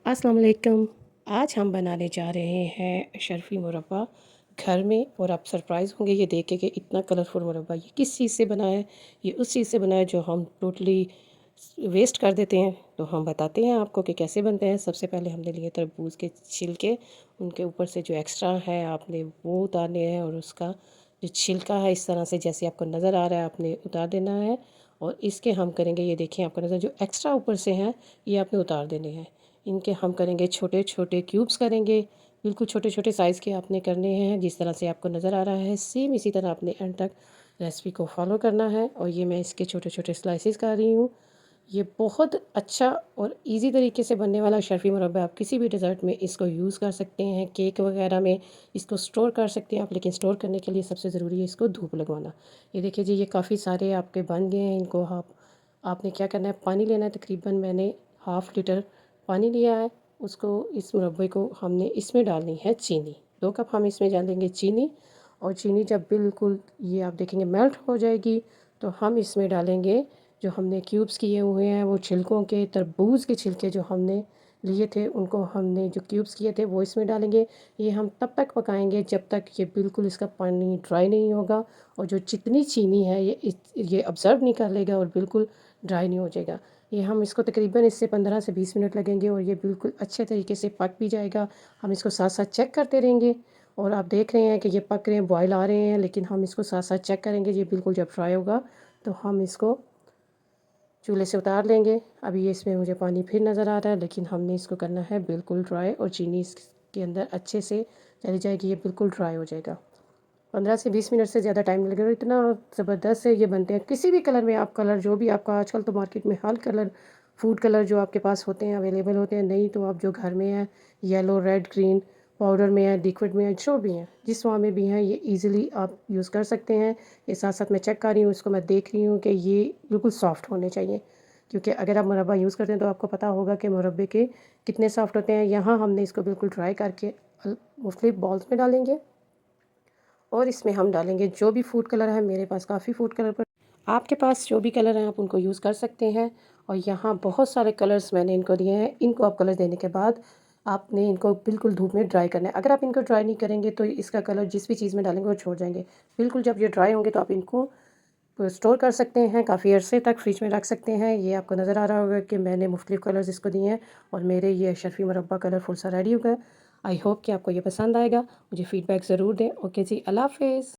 अस्सलाम वालेकुम। आज हम बनाने जा रहे हैं शर्फ़ी मुरब्बा घर में, और आप सरप्राइज़ होंगे ये देख के कि इतना कलरफुल मुरब्बा ये किस चीज़ से बना है। ये उस चीज़ से बना है जो हम टोटली वेस्ट कर देते हैं। तो हम बताते हैं आपको कि कैसे बनते हैं। सबसे पहले हमने लिए तरबूज के छिलके, उनके ऊपर से जो एक्स्ट्रा है आपने वो उतारने हैं, और उसका जो छिलका है इस तरह से जैसे आपको नज़र आ रहा है आपने उतार देना है। और इसके हम करेंगे, ये देखिए आपको नज़र जो एक्स्ट्रा ऊपर से हैं ये आपने उतार देने हैं। इनके हम करेंगे छोटे छोटे क्यूब्स करेंगे, बिल्कुल छोटे छोटे साइज़ के आपने करने हैं जिस तरह से आपको नज़र आ रहा है। सेम इसी तरह आपने एंड तक रेसिपी को फॉलो करना है। और ये मैं इसके छोटे छोटे स्लाइसेस कर रही हूँ। ये बहुत अच्छा और इजी तरीके से बनने वाला शर्फ़ी मुरब्बा, आप किसी भी डेज़र्ट में इसको यूज़ कर सकते हैं, केक वगैरह में इसको स्टोर कर सकते हैं आप। लेकिन स्टोर करने के लिए सबसे ज़रूरी है इसको धूप लगवाना। ये देखिए जी, ये काफ़ी सारे आपके बन गए हैं। इनको आपने क्या करना है, पानी लेना है। तकरीबन मैंने हाफ़ लीटर पानी लिया है। उसको, इस मुरब्बे को हमने इसमें डालनी है चीनी। 2 कप हम इसमें डालेंगे चीनी। और चीनी जब बिल्कुल ये आप देखेंगे मेल्ट हो जाएगी, तो हम इसमें डालेंगे जो हमने क्यूब्स किए हुए हैं, वो छिलकों के, तरबूज के छिलके जो हमने लिए थे उनको हमने जो क्यूब्स किए थे वो इसमें डालेंगे। ये हम तब तक पकाएंगे जब तक ये बिल्कुल इसका पानी ड्राई नहीं होगा, और जो जितनी चीनी है ये ऑब्ज़र्व नहीं कर लेगा और बिल्कुल ड्राई नहीं हो जाएगा। ये हम इसको तकरीबन इससे 15 से 20 मिनट लगेंगे, और ये बिल्कुल अच्छे तरीके से पक भी जाएगा। हम इसको साथ साथ चेक करते रहेंगे, और आप देख रहे हैं कि ये पक रहे हैं, बॉयल आ रहे हैं, लेकिन हम इसको साथ साथ चेक करेंगे। ये बिल्कुल जब फ्राई होगा तो हम इसको चूल्हे से उतार लेंगे। अभी ये इसमें मुझे पानी फिर नज़र आ रहा है, लेकिन हमने इसको करना है बिल्कुल ड्राई, और चीनी इसके अंदर अच्छे से चली जाएगी, ये बिल्कुल ड्राई हो जाएगा। 15 से 20 मिनट से ज़्यादा टाइम नहीं लगेगा। इतना ज़बरदस्त से ये बनते हैं। किसी भी कलर में आप, कलर जो भी आपका, आजकल तो मार्केट में हर कलर, फूड कलर जो आपके पास होते हैं अवेलेबल होते हैं। नहीं तो आप जो घर में है, येलो, रेड, ग्रीन, पाउडर में है, लिक्विड में है, जो भी हैं, जिस फॉर्म में भी हैं, ये ईज़िली आप यूज़ कर सकते हैं। ये साथ साथ मैं चेक कर रही हूँ, इसको मैं देख रही हूँ कि ये बिल्कुल सॉफ्ट होने चाहिए। क्योंकि अगर आप मुरब्बा यूज़ करते हैं तो आपको पता होगा कि मुरब्बे के कितने सॉफ्ट होते हैं। यहाँ हमने इसको बिल्कुल ड्राई करके मुख्तलिफ बॉल्स में डालेंगे, और इसमें हम डालेंगे जो भी फूड कलर है। मेरे पास काफ़ी फूड कलर पर, आपके पास जो भी कलर हैं आप उनको यूज़ कर सकते हैं। और यहाँ बहुत सारे कलर्स मैंने इनको दिए हैं। इनको आप कलर देने के बाद आपने इनको बिल्कुल धूप में ड्राई करना है। अगर आप इनको ड्राई नहीं करेंगे तो इसका कलर जिस भी चीज़ में डालेंगे वो छोड़ जाएंगे। बिल्कुल जब ये ड्राई होंगे तो आप इनको स्टोर कर सकते हैं, काफ़ी अरसे तक फ्रिज में रख सकते हैं। ये आपको नज़र आ रहा होगा कि मैंने मुख्तलिफ़ कलर्स इसको दिए हैं, और मेरे ये शर्फ़ी मुरब्बा कलरफुल सा रेडी हो गया। आई होप कि आपको ये पसंद आएगा। मुझे फ़ीडबैक ज़रूर दें। ओके जी, अल्लाह हाफ़िज़।